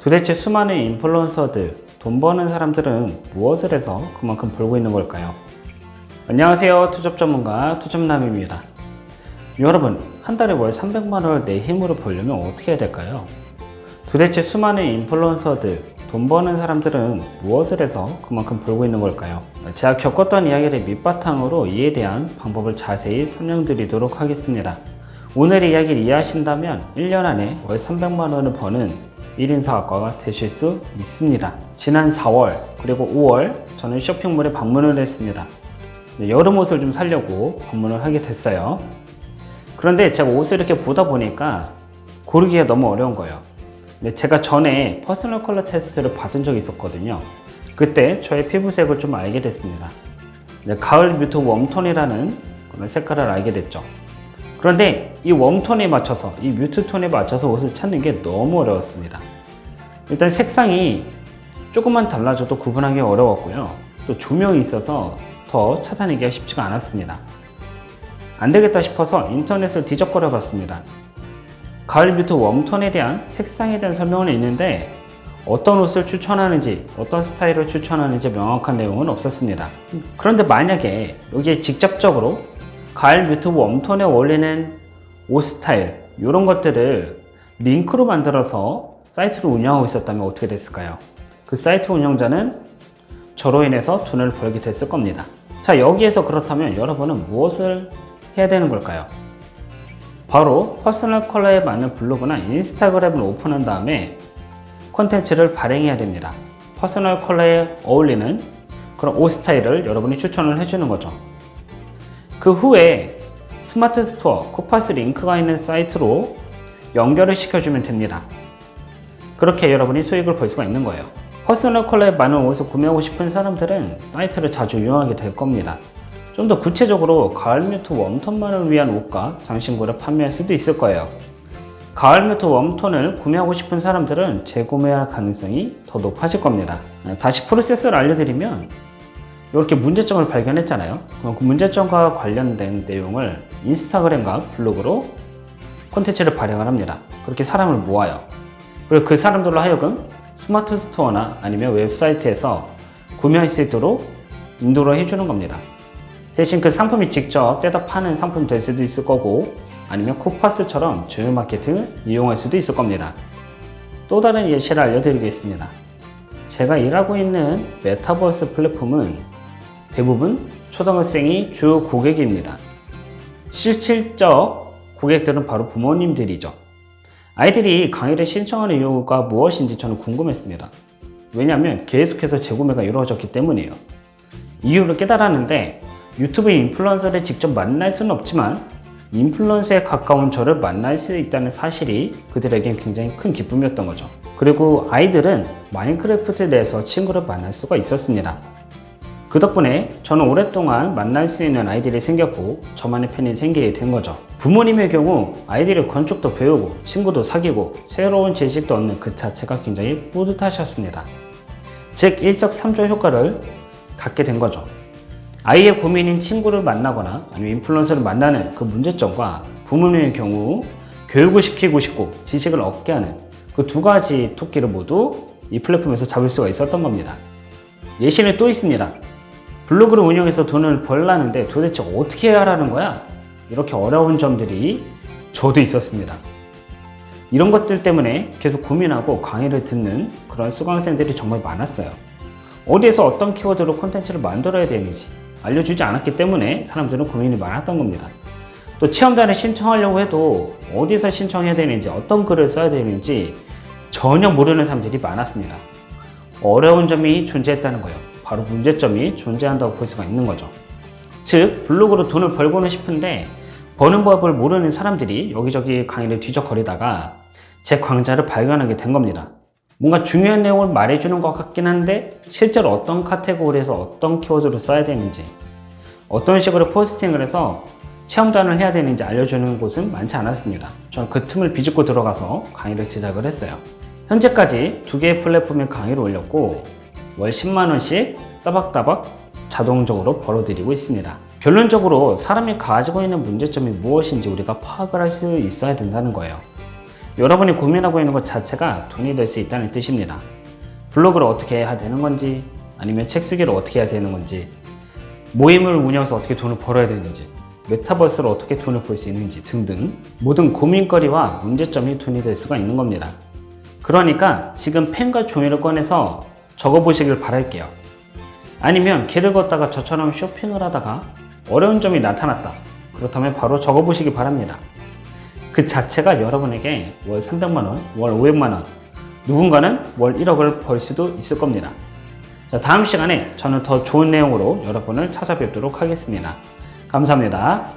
도대체 수많은 인플루언서들, 돈 버는 사람들은 무엇을 해서 그만큼 벌고 있는 걸까요? 안녕하세요. 투잡 전문가 투잡남입니다. 여러분, 한 달에 월 300만 원을 내 힘으로 벌려면 어떻게 해야 될까요? 도대체 수많은 인플루언서들, 돈 버는 사람들은 무엇을 해서 그만큼 벌고 있는 걸까요? 제가 겪었던 이야기를 밑바탕으로 이에 대한 방법을 자세히 설명드리도록 하겠습니다. 오늘 이야기를 이해하신다면 1년 안에 월 300만 원을 버는 1인 사업가가 되실 수 있습니다. 지난 4월 그리고 5월 저는 쇼핑몰에 방문을 했습니다. 여름 옷을 좀 사려고 방문을 하게 됐어요. 그런데 제가 옷을 이렇게 보다 보니까 고르기가 너무 어려운 거예요. 제가 전에 퍼스널 컬러 테스트를 받은 적이 있었거든요. 그때 저의 피부색을 좀 알게 됐습니다. 가을 뮤트 웜톤이라는 그런 색깔을 알게 됐죠. 그런데 이 웜톤에 맞춰서, 이 뮤트 톤에 맞춰서 옷을 찾는 게 너무 어려웠습니다. 일단 색상이 조금만 달라져도 구분하기 어려웠고요. 또 조명이 있어서 더 찾아내기가 쉽지가 않았습니다. 안 되겠다 싶어서 인터넷을 뒤적거려 봤습니다. 가을 뮤트 웜톤에 대한 색상에 대한 설명은 있는데 어떤 옷을 추천하는지, 어떤 스타일을 추천하는지 명확한 내용은 없었습니다. 그런데 만약에 여기에 직접적으로 가을 뮤트 웜톤에 어울리는 옷 스타일 이런 것들을 링크로 만들어서 사이트를 운영하고 있었다면 어떻게 됐을까요? 그 사이트 운영자는 저로 인해서 돈을 벌게 됐을 겁니다. 자, 여기에서 그렇다면 여러분은 무엇을 해야 되는 걸까요? 바로 퍼스널 컬러에 맞는 블로그나 인스타그램을 오픈한 다음에 콘텐츠를 발행해야 됩니다. 퍼스널 컬러에 어울리는 그런 옷 스타일을 여러분이 추천을 해주는 거죠. 그 후에 스마트 스토어, 쿠파스 링크가 있는 사이트로 연결을 시켜주면 됩니다. 그렇게 여러분이 수익을 벌 수가 있는 거예요. 퍼스널 컬러에 맞는 옷을 구매하고 싶은 사람들은 사이트를 자주 이용하게 될 겁니다. 좀 더 구체적으로 가을 뮤트 웜톤만을 위한 옷과 장신구를 판매할 수도 있을 거예요. 가을 뮤트 웜톤을 구매하고 싶은 사람들은 재구매할 가능성이 더 높아질 겁니다. 다시 프로세스를 알려드리면 이렇게 문제점을 발견했잖아요. 그럼 그 문제점과 관련된 내용을 인스타그램과 블로그로 콘텐츠를 발행을 합니다. 그렇게 사람을 모아요. 그리고 그 사람들로 하여금 스마트 스토어나 아니면 웹사이트에서 구매할 수 있도록 인도를 해주는 겁니다. 대신 그 상품이 직접 떼다 파는 상품이 될 수도 있을 거고 아니면 쿠파스처럼 조연 마케팅을 이용할 수도 있을 겁니다. 또 다른 예시를 알려드리겠습니다. 제가 일하고 있는 메타버스 플랫폼은 대부분 초등학생이 주 고객입니다. 실질적 고객들은 바로 부모님들이죠. 아이들이 강의를 신청하는 이유가 무엇인지 저는 궁금했습니다. 왜냐하면 계속해서 재구매가 이루어졌기 때문이에요. 이유를 깨달았는데 유튜브 인플루언서를 직접 만날 수는 없지만 인플루언서에 가까운 저를 만날 수 있다는 사실이 그들에겐 굉장히 큰 기쁨이었던 거죠. 그리고 아이들은 마인크래프트 내에서 친구를 만날 수가 있었습니다. 그 덕분에 저는 오랫동안 만날 수 있는 아이들이 생겼고 저만의 팬이 생기게 된 거죠. 부모님의 경우 아이들이 건축도 배우고 친구도 사귀고 새로운 지식도 얻는 그 자체가 굉장히 뿌듯하셨습니다. 즉 일석삼조 효과를 갖게 된 거죠. 아이의 고민인 친구를 만나거나 아니면 인플루언서를 만나는 그 문제점과 부모님의 경우 교육을 시키고 싶고 지식을 얻게 하는 그 두 가지 토끼를 모두 이 플랫폼에서 잡을 수가 있었던 겁니다. 예시는 또 있습니다. 블로그를 운영해서 돈을 벌라는데 도대체 어떻게 해야 하라는 거야? 이렇게 어려운 점들이 저도 있었습니다. 이런 것들 때문에 계속 고민하고 강의를 듣는 그런 수강생들이 정말 많았어요. 어디에서 어떤 키워드로 콘텐츠를 만들어야 되는지 알려주지 않았기 때문에 사람들은 고민이 많았던 겁니다. 또 체험단을 신청하려고 해도 어디서 신청해야 되는지 어떤 글을 써야 되는지 전혀 모르는 사람들이 많았습니다. 어려운 점이 존재했다는 거예요. 바로 문제점이 존재한다고 볼 수가 있는 거죠. 즉 블로그로 돈을 벌고는 싶은데 버는 법을 모르는 사람들이 여기저기 강의를 뒤적거리다가 제 강좌를 발견하게 된 겁니다. 뭔가 중요한 내용을 말해주는 것 같긴 한데 실제로 어떤 카테고리에서 어떤 키워드를 써야 되는지 어떤 식으로 포스팅을 해서 체험단을 해야 되는지 알려주는 곳은 많지 않았습니다. 저는 그 틈을 비집고 들어가서 강의를 제작을 했어요. 현재까지 2개의 플랫폼에 강의를 올렸고 월 10만원씩 따박따박 자동적으로 벌어들이고 있습니다. 결론적으로 사람이 가지고 있는 문제점이 무엇인지 우리가 파악을 할 수 있어야 된다는 거예요. 여러분이 고민하고 있는 것 자체가 돈이 될 수 있다는 뜻입니다. 블로그를 어떻게 해야 되는 건지, 아니면 책 쓰기를 어떻게 해야 되는 건지, 모임을 운영해서 어떻게 돈을 벌어야 되는지, 메타버스로 어떻게 돈을 벌 수 있는지 등등 모든 고민거리와 문제점이 돈이 될 수가 있는 겁니다. 그러니까 지금 펜과 종이를 꺼내서 적어보시길 바랄게요. 아니면 길을 걷다가 저처럼 쇼핑을 하다가 어려운 점이 나타났다. 그렇다면 바로 적어보시기 바랍니다. 그 자체가 여러분에게 월 300만원, 월 500만원, 누군가는 월 1억을 벌 수도 있을 겁니다. 자, 다음 시간에 저는 더 좋은 내용으로 여러분을 찾아뵙도록 하겠습니다. 감사합니다.